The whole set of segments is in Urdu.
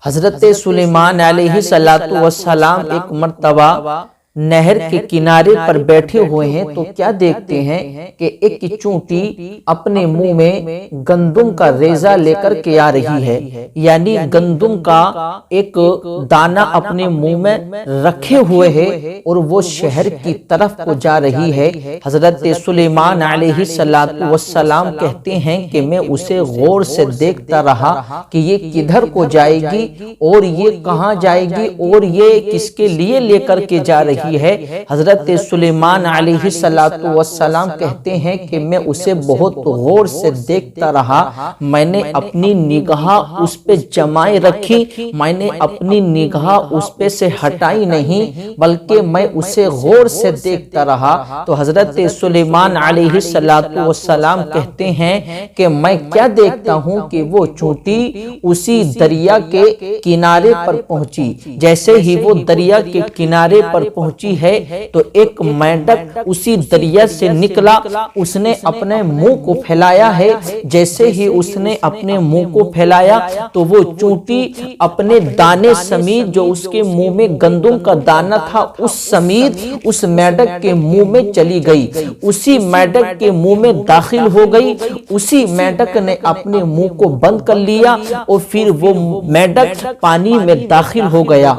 حضرت سلیمان علیہ السلام ایک مرتبہ نہر کے کنارے پر بیٹھے ہوئے ہیں تو کیا دیکھتے ہیں کہ ایک چونٹی اپنے منہ میں گندم کا ریزہ لے کر کے آ رہی ہے، یعنی گندم کا ایک دانہ اپنے منہ میں رکھے ہوئے ہے اور وہ شہر کی طرف کو جا رہی ہے۔ حضرت سلیمان علیہ السلام کہتے ہیں کہ میں اسے غور سے دیکھتا رہا کہ یہ کدھر کو جائے گی اور یہ کہاں جائے گی اور یہ کس کے لیے لے کر کے جا رہی ہے۔ حضرت سلیمان علیہ السلام کہتے ہیں کہ میں اسے بہت غور سے دیکھتا رہا، میں نے اپنی نگاہ اس پہ جمائے رکھی، میں نے اپنی نگاہ اس پہ سے ہٹائی نہیں بلکہ میں اسے غور سے دیکھتا رہا۔ تو حضرت سلیمان علیہ السلام کہتے ہیں کہ میں کیا دیکھتا ہوں کہ وہ چونٹی اسی دریا کے کنارے پر پہنچی۔ جیسے ہی وہ دریا کے کنارے پر پہنچی ہے تو ایک مینڈک اسی دریا سے نکلا، اس نے اپنے منہ کو پھیلایا ہے۔ جیسے ہی اس نے اپنے منہ کو پھیلایا تو وہ چونٹی اپنے دانے سمیت، جو اس کے منہ میں گندم کا دانہ تھا، اس سمیت اس مینڈک کے منہ میں چلی گئی، اسی مینڈک کے منہ میں داخل ہو گئی۔ اسی مینڈک نے اپنے منہ کو بند کر لیا اور پھر وہ مینڈک پانی میں داخل ہو گیا،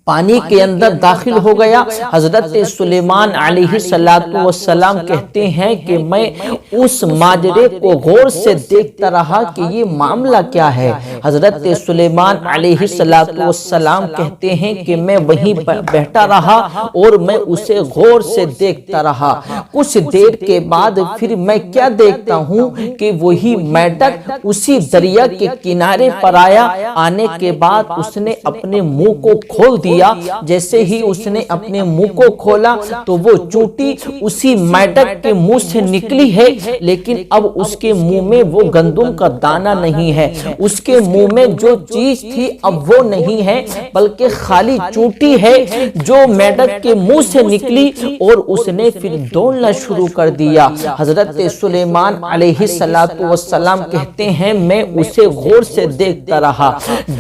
پانی کے اندر داخل ہو گیا۔ حضرت سلیمان علیہ السلام کہتے ہیں کہ میں اس ماجرے کو غور سے دیکھتا رہا کہ یہ معاملہ کیا ہے۔ حضرت سلیمان علیہ السلام کہتے ہیں کہ میں وہیں بیٹھا رہا اور میں اسے غور سے دیکھتا رہا۔ کچھ دیر کے بعد پھر میں کیا دیکھتا ہوں کہ وہی مینڈک اسی دریا کے کنارے پر آیا، آنے کے بعد اس نے اپنے منہ کو کھول دیا۔ جیسے ہی اس نے اپنے منہ کو کھولا تو وہ چونٹی اسی مینڈک کے منہ سے نکلی ہے، لیکن اب اس کے منہ میں وہ گندم کا دانہ نہیں ہے، اس کے منہ میں جو چیز تھی اب وہ نہیں ہے بلکہ خالی چونٹی ہے جو مینڈک کے منہ سے نکلی، اور اس نے پھر دوڑنا شروع کر دیا۔ حضرت سلیمان علیہ السلام کہتے ہیں میں اسے غور سے دیکھتا رہا،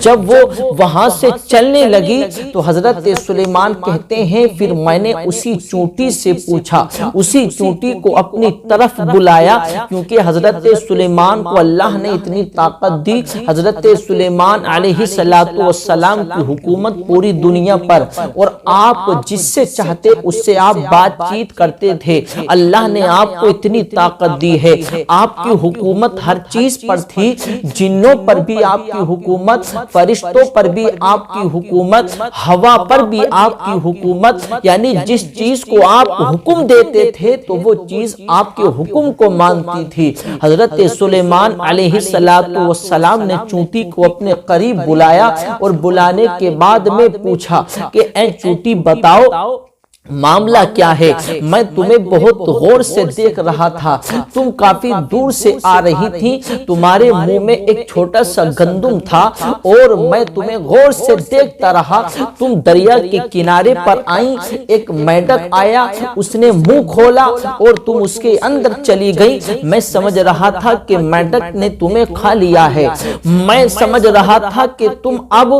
جب وہ وہاں سے چلنے لگی تو حضرت سلیمان کہتے ہیں پھر میں نے اسی چونٹی سے پوچھا، اسی چونٹی کو اپنی طرف بلایا، کیونکہ حضرت سلیمان کو اللہ نے اتنی طاقت دی۔ حضرت سلیمان علیہ السلام کی حکومت پوری دنیا پر، اور آپ جس سے چاہتے اس سے آپ بات چیت کرتے تھے۔ اللہ نے آپ کو اتنی طاقت دی ہے، آپ کی حکومت ہر چیز پر تھی، جنوں پر بھی آپ کی حکومت، فرشتوں پر بھی آپ کی حکومت، ہوا پر بھی آپ کی حکومت، یعنی جس چیز کو آپ حکم دیتے تھے تو وہ چیز آپ کے حکم کو مانتی تھی۔ حضرت سلیمان علیہ السلام نے چونٹی کو اپنے قریب بلایا اور بلانے کے بعد میں پوچھا کہ اے چونٹی بتاؤ معاملہ کیا ہے؟ میں تمہیں بہت غور سے دیکھ رہا تھا، تم کافی دور سے آ رہی تھی، تمہارے منہ میں ایک چھوٹا سا گندم تھا اور میں تمہیں غور سے دیکھتا رہا، تم دریا کے کنارے پر آئیں، ایک مینڈک آیا، اس نے منہ کھولا اور تم اس کے اندر چلی گئی۔ میں سمجھ رہا تھا کہ مینڈک نے تمہیں کھا لیا ہے، میں سمجھ رہا تھا کہ تم اب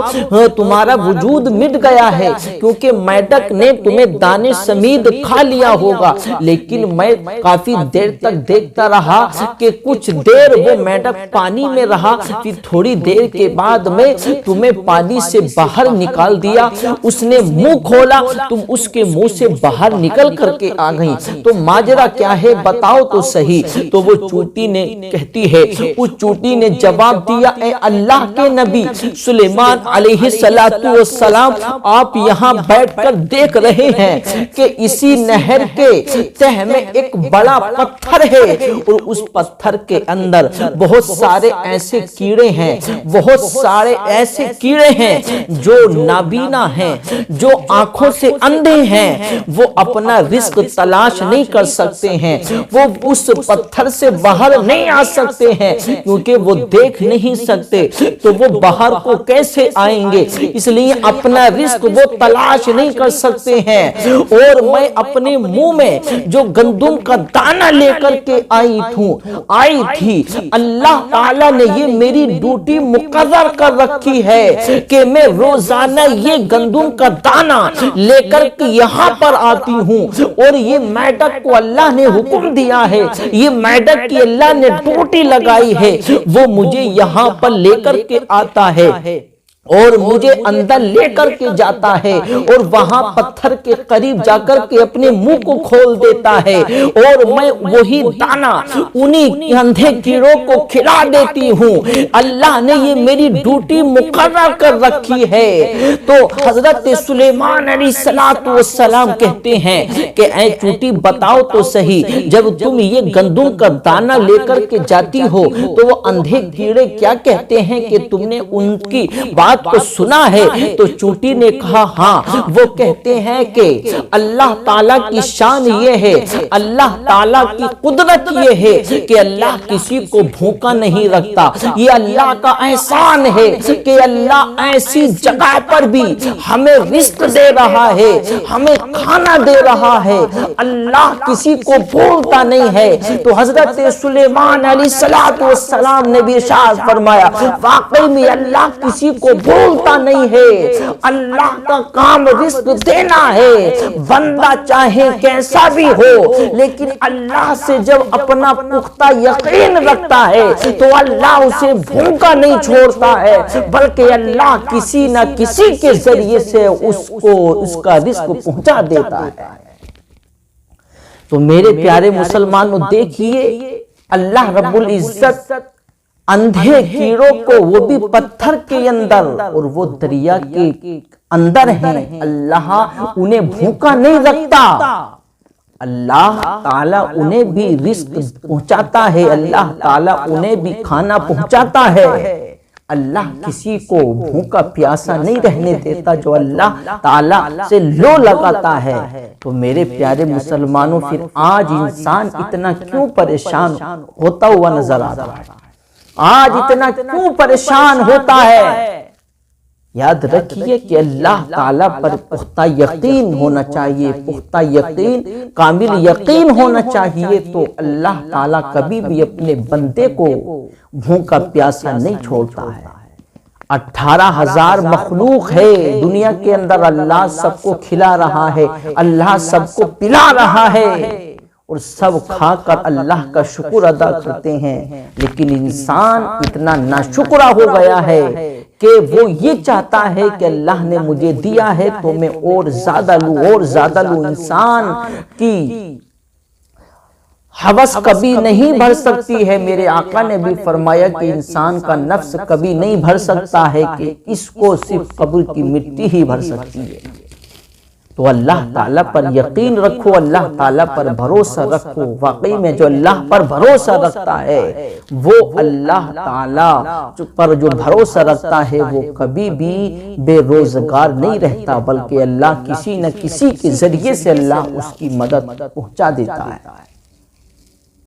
تمہارا وجود مٹ گیا ہے کیونکہ مینڈک نے تمہیں دانے سمیت کھا لیا ہوگا، لیکن میں کافی دیر تک دیکھتا رہا کہ کچھ دیر وہ مینڈک پانی میں رہا، پھر تھوڑی دیر کے بعد میں تمہیں پانی سے باہر نکال دیا، اس نے منہ کھولا، تم اس کے منہ سے باہر نکل کر کے آ گئی، تو ماجرا کیا ہے بتاؤ تو صحیح۔ تو وہ چونٹی نے کہتی ہے، اس چونٹی نے جواب دیا اے اللہ کے نبی سلیمان علیہ السلام، آپ یہاں بیٹھ کر دیکھ رہے ہیں کہ اسی نہر کے تہ میں ایک بڑا پتھر ہے اور اس پتھر کے اندر بہت سارے ایسے کیڑے ہیں، بہت سارے ایسے کیڑے ہیں جو نابینا ہیں، جو آنکھوں سے اندھے ہیں، وہ اپنا رزق تلاش نہیں کر سکتے ہیں، وہ اس پتھر سے باہر نہیں آ سکتے ہیں کیونکہ وہ دیکھ نہیں سکتے، تو وہ باہر کو کیسے آئیں گے؟ اس لیے اپنا رزق وہ تلاش نہیں کر سکتے ہیں، اور میں اپنے منہ میں جو گندم کا دانہ لے کر کے آئی تھی، اللہ تعالیٰ نے یہ میری ڈیوٹی مقرر کر رکھی ہے کہ میں روزانہ یہ گندم کا دانہ لے کر کے یہاں پر آتی ہوں، اور یہ میڈک کو اللہ نے حکم دیا ہے، یہ میڈک کی اللہ نے ڈیوٹی لگائی ہے، وہ مجھے یہاں پر لے کر کے آتا ہے اور مجھے اندر لے کر کے جاتا ہے، اور وہاں پتھر کے قریب جا کر کے اپنے منہ کو کھول دیتا ہے، اور میں وہی دانہ انہی اندھے کیڑوں کو کھلا دیتی ہوں۔ اللہ نے یہ میری ڈیوٹی مقرر کر رکھی ہے۔ تو حضرت سلیمان علیہ السلام کہتے ہیں کہ اے چونٹی بتاؤ تو صحیح، جب تم یہ گندم کا دانہ لے کر کے جاتی ہو تو وہ اندھے کیڑے کیا کہتے ہیں کہ تم نے ان کی بات کو سنا ہے؟ تو چونٹی نے کہا ہاں، وہ کہتے ہیں کہ اللہ تعالیٰ کی شان یہ ہے، اللہ تعالیٰ کی قدرت یہ ہے کہ اللہ کسی کو بھوکا نہیں رکھتا، یہ اللہ کا احسان ہے کہ اللہ ایسی جگہ پر بھی ہمیں رزق دے رہا ہے، ہمیں کھانا دے رہا ہے، اللہ کسی کو بھولتا نہیں ہے۔ تو حضرت سلیمان علیہ السلام نے بھی ارشاد فرمایا واقعی میں اللہ کسی کو بھولتا نہیں ہے، اللہ کا کام رزق دینا ہے، بندہ چاہے کیسا بھی ہو لیکن اللہ سے جب اپنا پختہ یقین رکھتا ہے تو اللہ اسے بھوکا نہیں چھوڑتا ہے، بلکہ اللہ کسی نہ کسی کے ذریعے سے اس کا رزق پہنچا دیتا ہے۔ تو میرے پیارے مسلمانوں دیکھیے، اللہ رب العزت اندھے کیڑوں کو، وہ بھی پتھر کے اندر اور وہ دریا کے اندر ہیں، اللہ انہیں بھوکا نہیں رکھتا، اللہ تعالیٰ انہیں بھی رزق پہنچاتا ہے، اللہ تعالیٰ انہیں بھی کھانا پہنچاتا ہے۔ اللہ کسی کو بھوکا پیاسا نہیں رہنے دیتا جو اللہ تعالیٰ سے لو لگاتا ہے۔ تو میرے پیارے مسلمانوں، پھر آج انسان اتنا کیوں پریشان ہوتا ہوا نظر آتا ہے؟ آج اتنا کیوں پریشان ہوتا ہے؟ یاد رکھیے کہ اللہ تعالیٰ پر پختہ یقین ہونا چاہیے، پختہ یقین، کامل یقین ہونا چاہیے، تو اللہ تعالیٰ کبھی بھی اپنے بندے کو بھوکا پیاسا نہیں چھوڑتا ہے۔ 18,000 مخلوق ہے دنیا کے اندر، اللہ سب کو کھلا رہا ہے، اللہ سب کو پلا رہا ہے، اور سب کھا کر اللہ کا شکر ادا کرتے ہیں، لیکن انسان اتنا ناشکرا ہو گیا ہے کہ وہ یہ چاہتا ہے کہ اللہ نے مجھے دیا ہے تو میں اور زیادہ لوں، اور زیادہ لوں۔ انسان کی ہوس کبھی نہیں بھر سکتی ہے، میرے آقا نے بھی فرمایا کہ انسان کا نفس کبھی نہیں بھر سکتا ہے کہ اس کو صرف قبر کی مٹی ہی بھر سکتی ہے۔ تو اللہ تعالیٰ پر یقین رکھو، اللہ تعالیٰ پر بھروسہ رکھو۔ واقعی میں جو اللہ پر بھروسہ رکھتا ہے وہ اللہ تعالیٰ پر جو بھروسہ رکھتا ہے وہ کبھی بھی بے روزگار نہیں رہتا، بلکہ اللہ کسی نہ کسی کے ذریعے سے اللہ اس کی مدد پہنچا دیتا ہے۔